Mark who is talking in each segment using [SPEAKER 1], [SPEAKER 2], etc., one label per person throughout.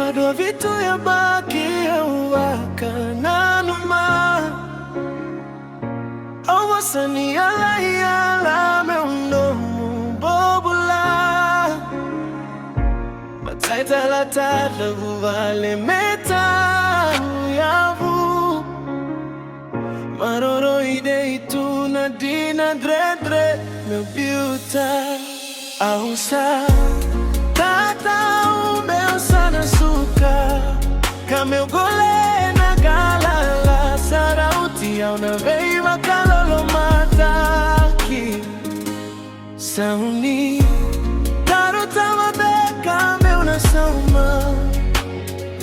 [SPEAKER 1] Fadwa vitu ya baki ya wakana numa Awasani ala yala me undomu bobula Bataita la tata vuvale meta yavu Maroro ide itu na dina dre me biuta Ausa tata umeo sana suka Kame ugole na galala Sarauti ya unaveiva kalolo mataki Sauni Tarutama beka me unasauma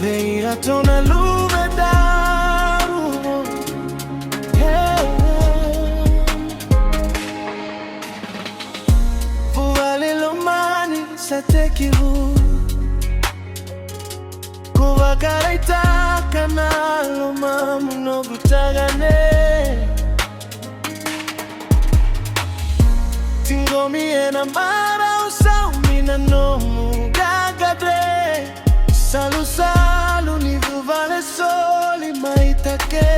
[SPEAKER 1] Veira tona lume daru Fuvale lomani sa tekivu Kuvagaraita kanalo mamu no gutagane Tingomi ena mara usaumi na nomu gagade Salu salu ni vuvale soli maitake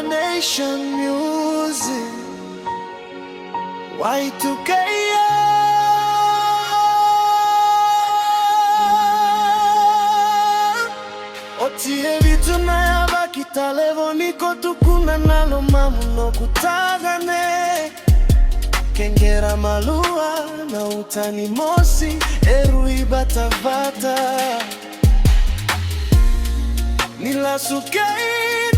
[SPEAKER 1] Nation music Y2K Otie vitu na yaba kitalevo niko tukuna nalo mamu no kutagane Kengera malua na utani mosi Erui batavata Nilasukei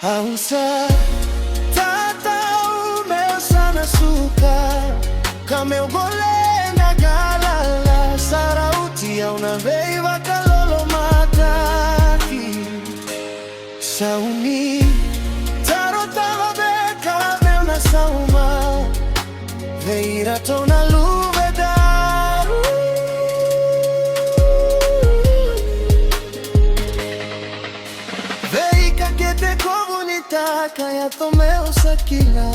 [SPEAKER 1] Ausa tata umeo sana suka Kame ugole na galala Sarauti ya unaveiva kalolo mataki Sauni tarotava beka me unasauma Veira tona lume daru Veika kete Kaya tomeo sakila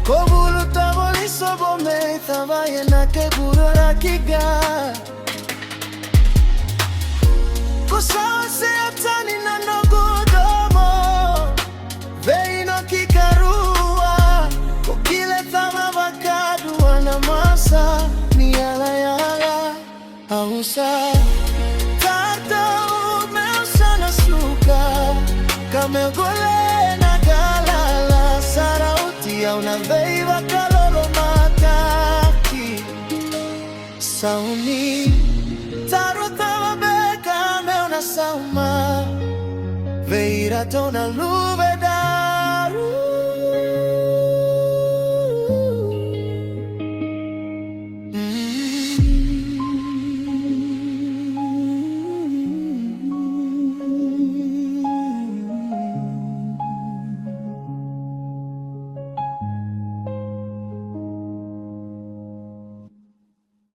[SPEAKER 1] Kobulu taboli sobome Tabaye na keburo rakiga Kusawa se atani na nogudomo Veino kikarua Kokile tama bakadu Wana masa ni ala yala Ausa Kame ugole na galala Sarauti ya unaveiva kalolo mataki Sauni Tarutama beka me unasauma Veira tona lume